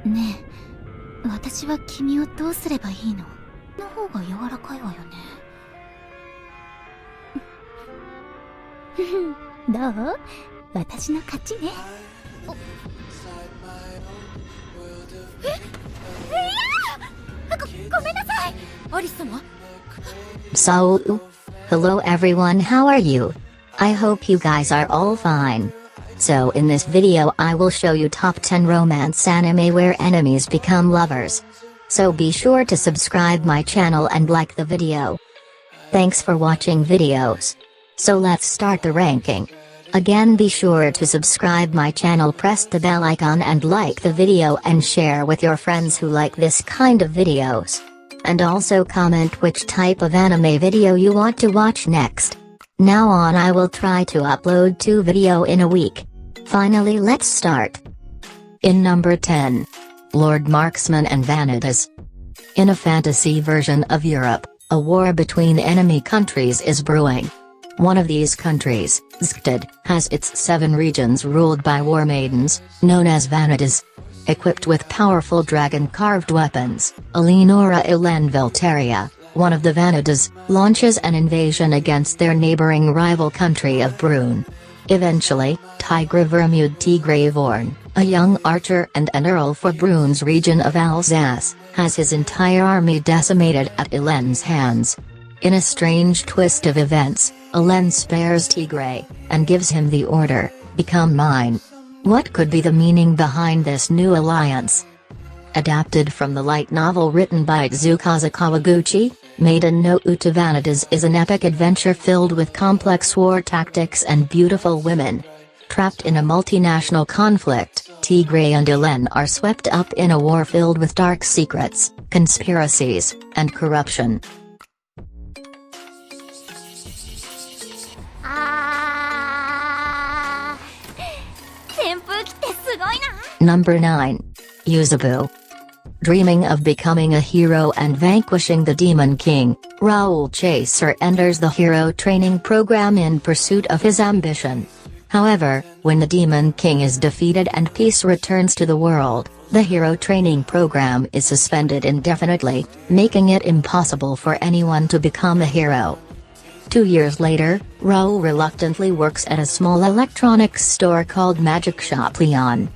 ねえ、私は君をどうすればいいの？の方が柔らかいわよね。どう？私の勝ちね。ごめんなさい、アリス様。So, hello everyone, how are you? I hope you guys are all fine. So in this video I will show you top 10 romance anime where enemies become lovers. So be sure to subscribe my channel and like the video. Thanks for watching videos. So let's start the ranking. Again, be sure to subscribe my channel, press the bell icon and like the video and share with your friends who like this kind of videos. And also comment which type of anime video you want to watch next. Now on I will try to upload 2 videos in a week. Finally, let's start. In number 10. Lord Marksman and Vanitas. In a fantasy version of Europe, a war between enemy countries is brewing. One of these countries, Zgtad, has its 7 regions ruled by war maidens, known as Vanitas. Equipped with powerful dragon-carved weapons, Eleonora Ilen Velteria, one of the Vanitas, launches an invasion against their neighboring rival country of Brune. Eventually, Tigre Vermude Tigrevorn, a young archer and an earl for Brune's region of Alsace, has his entire army decimated at Ilen's hands. In a strange twist of events, Ilen spares Tigre, and gives him the order, "Become mine." What could be the meaning behind this new alliance? Adapted from the light novel written by Tsukazu Kawaguchi, Maiden no Uta Vanitas is an epic adventure filled with complex war tactics and beautiful women. Trapped in a multinational conflict, Tigre and Ilen are swept up in a war filled with dark secrets, conspiracies, and corruption. Number 9. Yusibu. Dreaming of becoming a hero and vanquishing the Demon King, Raoul Chaser enters the hero training program in pursuit of his ambition. However, when the Demon King is defeated and peace returns to the world, the hero training program is suspended indefinitely, making it impossible for anyone to become a hero. 2 years later, Raoul reluctantly works at a small electronics store called Magic Shop Leon.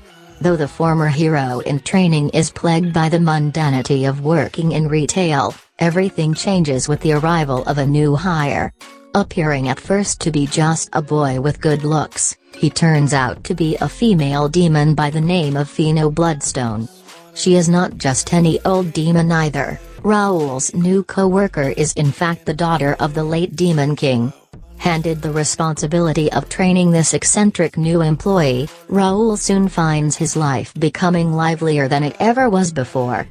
Though the former hero in training is plagued by the mundanity of working in retail, everything changes with the arrival of a new hire. Appearing at first to be just a boy with good looks, he turns out to be a female demon by the name of Pheno Bloodstone. She is not just any old demon either. Raoul's new co-worker is in fact the daughter of the late Demon King. Handed the responsibility of training this eccentric new employee, Raoul soon finds his life becoming livelier than it ever was before.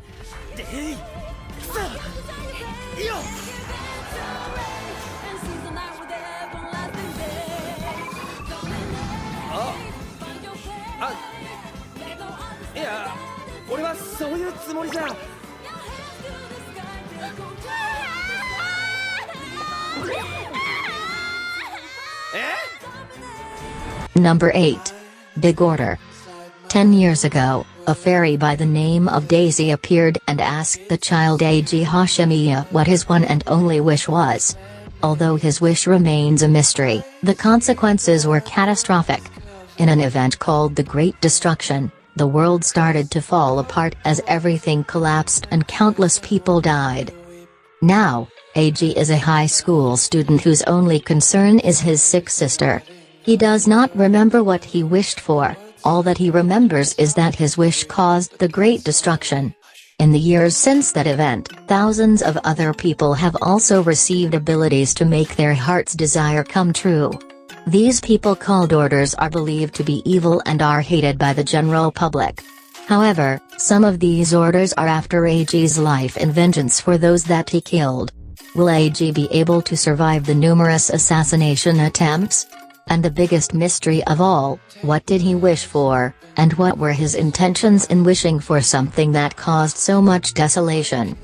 Number 8. Big Order. 10 years ago, a fairy by the name of Daisy appeared and asked the child Eiji Hashimiya what his one and only wish was. Although his wish remains a mystery, the consequences were catastrophic. In an event called the Great Destruction, the world started to fall apart as everything collapsed and countless people died. Now, Eiji is a high school student whose only concern is his sick sister. He does not remember what he wished for, all that he remembers is that his wish caused the Great Destruction. In the years since that event, thousands of other people have also received abilities to make their heart's desire come true. These people called orders are believed to be evil and are hated by the general public. However, some of these orders are after Eiji's life in vengeance for those that he killed. Will Eiji be able to survive the numerous assassination attempts? And the biggest mystery of all, what did he wish for, and what were his intentions in wishing for something that caused so much desolation?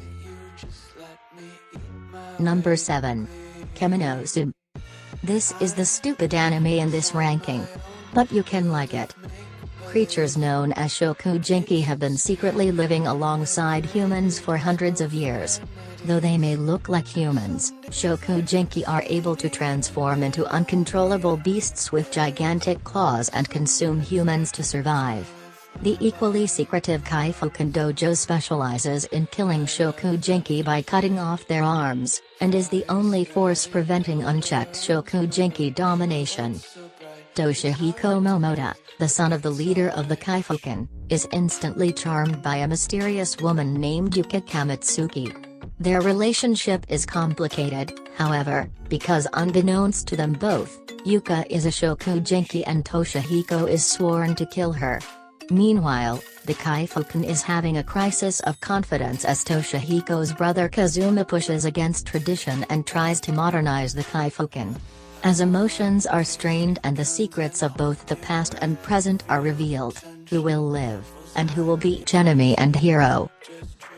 Number 7. creatures known as Shokugeki have been secretly living alongside humans for hundreds of years. Though they may look like humans, Shokugeki are able to transform into uncontrollable beasts with gigantic claws and consume humans to survive. The equally secretive Kaifukun dojo specializes in killing Shokugeki by cutting off their arms, and is the only force preventing unchecked Shokugeki domination. Toshihiko Momoda, the son of the leader of the Kaifukun, is instantly charmed by a mysterious woman named Yuka Kamitsuki. Their relationship is complicated, however, because unbeknownst to them both, Yuka is a Shokugeki and Toshihiko is sworn to kill her. Meanwhile, the Kaifukun is having a crisis of confidence as Toshihiko's brother Kazuma pushes against tradition and tries to modernize the Kaifukun. As emotions are strained and the secrets of both the past and present are revealed, who will live, and who will be enemy and hero?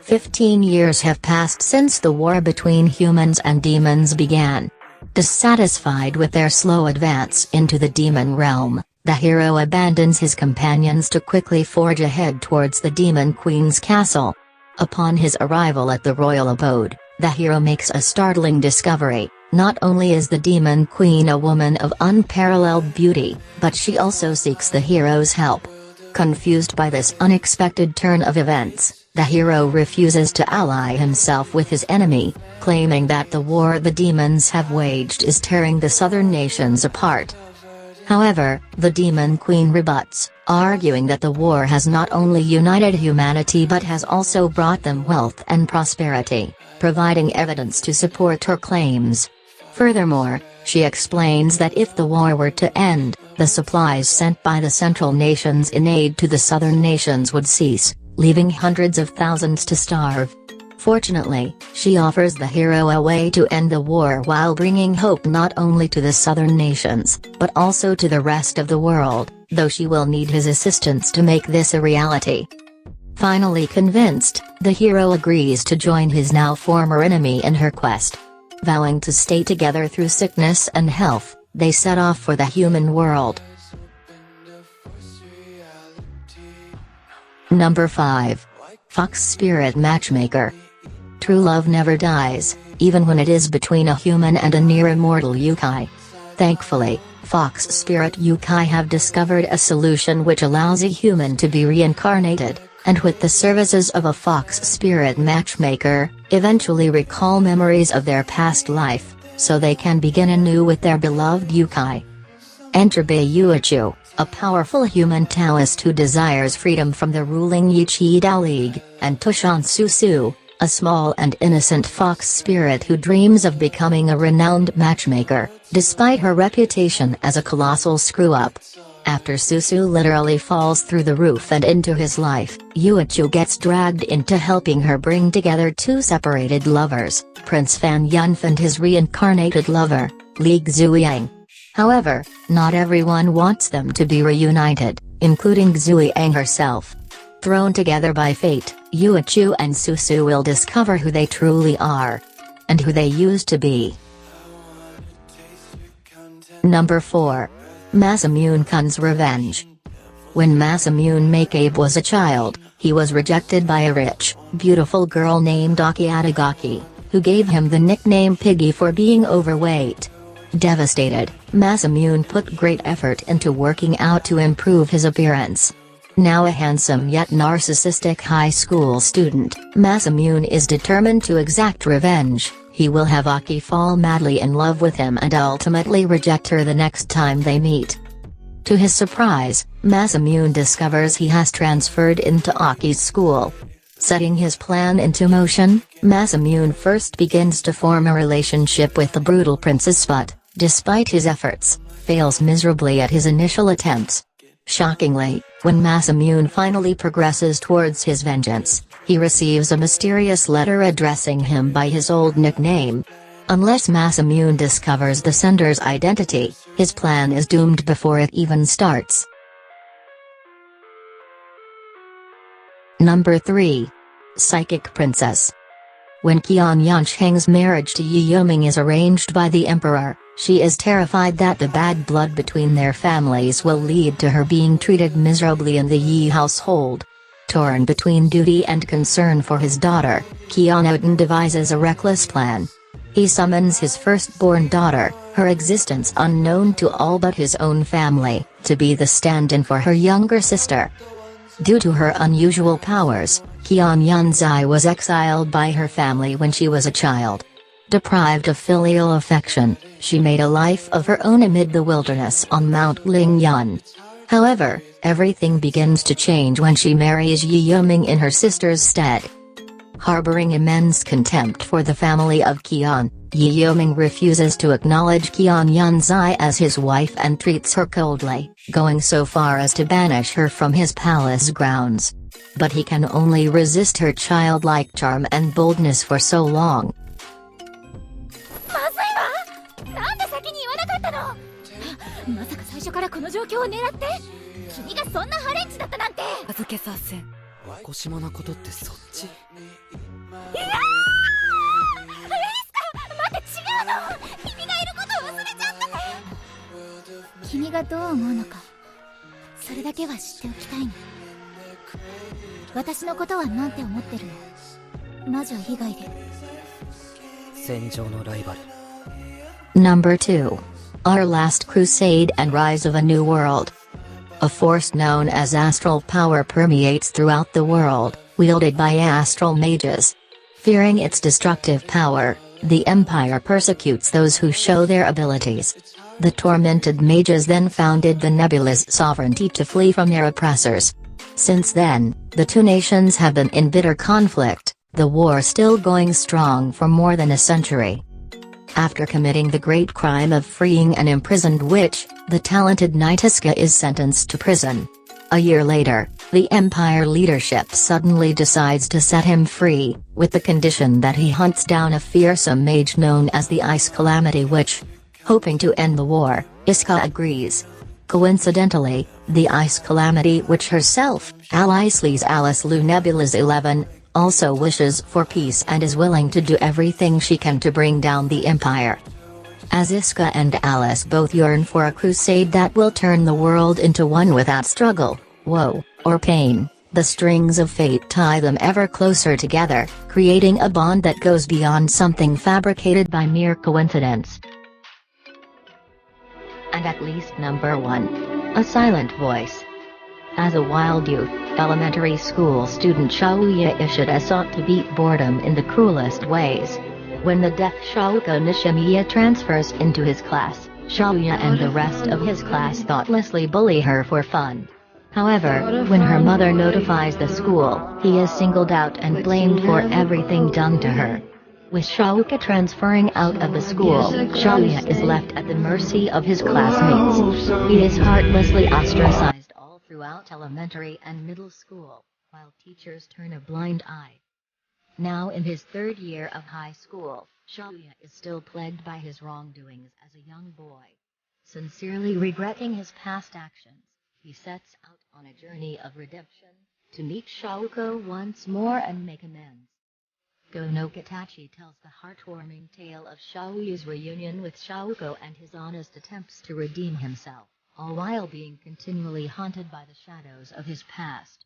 15 years have passed since the war between humans and demons began. Dissatisfied with their slow advance into the demon realm, the hero abandons his companions to quickly forge ahead towards the Demon Queen's castle. Upon his arrival at the royal abode, the hero makes a startling discovery. Not only is the Demon Queen a woman of unparalleled beauty, but she also seeks the hero's help. Confused by this unexpected turn of events, the hero refuses to ally himself with his enemy, claiming that the war the demons have waged is tearing the southern nations apart. However, the Demon Queen rebuts, arguing that the war has not only united humanity but has also brought them wealth and prosperity, providing evidence to support her claims. Furthermore, she explains that if the war were to end, the supplies sent by the central nations in aid to the southern nations would cease, leaving hundreds of thousands to starve. Fortunately, she offers the hero a way to end the war while bringing hope not only to the southern nations, but also to the rest of the world, though she will need his assistance to make this a reality. Finally convinced, the hero agrees to join his now former enemy in her quest. Vowing to stay together through sickness and health, they set off for the human world. Number 5. Fox Spirit Matchmaker. True love never dies, even when it is between a human and a near-immortal yokai. Thankfully, Fox Spirit yokai have discovered a solution which allows a human to be reincarnated, and with the services of a Fox Spirit Matchmaker, eventually recall memories of their past life, so they can begin anew with their beloved yokai. Enter Yusibu, a powerful human Taoist who desires freedom from the ruling Yichi-Dao League, and Tushan Susu, a small and innocent fox spirit who dreams of becoming a renowned matchmaker, despite her reputation as a colossal screw-up. After Susu literally falls through the roof and into his life, Yusibu gets dragged into helping her bring together two separated lovers, Prince Fan Yunf and his reincarnated lover, Li Zuyang. However, not everyone wants them to be reunited, including Zuyang herself. Thrown together by fate, Yusibu and Susu will discover who they truly are. And who they used to be. Number 4. Masamune Kun's Revenge. When Masamune Makabe was a child, he was rejected by a rich, beautiful girl named Aki Atagaki, who gave him the nickname Piggy for being overweight. Devastated, Masamune put great effort into working out to improve his appearance. Now a handsome yet narcissistic high school student, Masamune is determined to exact revenge. He will have Aki fall madly in love with him and ultimately reject her the next time they meet. To his surprise, Masamune discovers he has transferred into Aki's school. Setting his plan into motion, Masamune first begins to form a relationship with the brutal princess but, despite his efforts, fails miserably at his initial attempts. Shockingly, when Masamune finally progresses towards his vengeance, he receives a mysterious letter addressing him by his old nickname. Unless Masamune discovers the sender's identity, his plan is doomed before it even starts. Number 3. Psychic Princess. When Qian Yansheng's marriage to Yi Yoming is arranged by the emperor, She is terrified that the bad blood between their families will lead to her being treated miserably in the Yi household. Torn between duty and concern for his daughter, Kemonozume devises a reckless plan. He summons his firstborn daughter, her existence unknown to all but his own family, to be the stand-in for her younger sister. Due to her unusual powers, Kemonozume was exiled by her family when she was a child. Deprived of filial affection, she made a life of her own amid the wilderness on Mount Lingyun. However, everything begins to change when she marries Yusibu in her sister's stead. Harboring immense contempt for the family of Keon, Yusibu refuses to acknowledge Kemonozume as his wife and treats her coldly, going so far as to banish her from his palace grounds. But he can only resist her childlike charm and boldness for so long. Number 2. Our Last Crusade and Rise of a New World. A force known as astral power permeates throughout the world, wielded by astral mages. Fearing its destructive power, the Empire persecutes those who show their abilities. The tormented mages then founded the Nebula's sovereignty to flee from their oppressors. Since then, the two nations have been in bitter conflict, the war still going strong for more than a century. After committing the great crime of freeing an imprisoned witch, the talented Nitiska is sentenced to prison. A year later, the Empire leadership suddenly decides to set him free, with the condition that he hunts down a fearsome mage known as the Ice Calamity Witch. Hoping to end the war, Iska agrees. Coincidentally, the Ice Calamity Witch herself, Alice Lu Nebula's 11, also wishes for peace and is willing to do everything she can to bring down the Empire. As Iska and Alice both yearn for a crusade that will turn the world into one without struggle, woe, or pain, the strings of fate tie them ever closer together, creating a bond that goes beyond something fabricated by mere coincidence. And at least number 1. A silent voice. As a wild youth, elementary school student Shauya Ishida sought to beat boredom in the cruelest ways. When the deaf Shauko Nishimiya transfers into his class, Shauya and the rest of his class thoughtlessly bully her for fun. However, when her mother notifies the school, he is singled out and blamed for everything done to her. With Shauka transferring out of the school, Shauya is left at the mercy of his classmates. He is heartlessly ostracized all throughout elementary and middle school, while teachers turn a blind eye. Now in his 3rd year of high school, Shauya is still plagued by his wrongdoings as a young boy. Sincerely regretting his past actions, he sets out on a journey of redemption, to meet Shauko once more and make amends. Gono Katachi tells the heartwarming tale of Shauya's reunion with Shauko and his honest attempts to redeem himself, all while being continually haunted by the shadows of his past.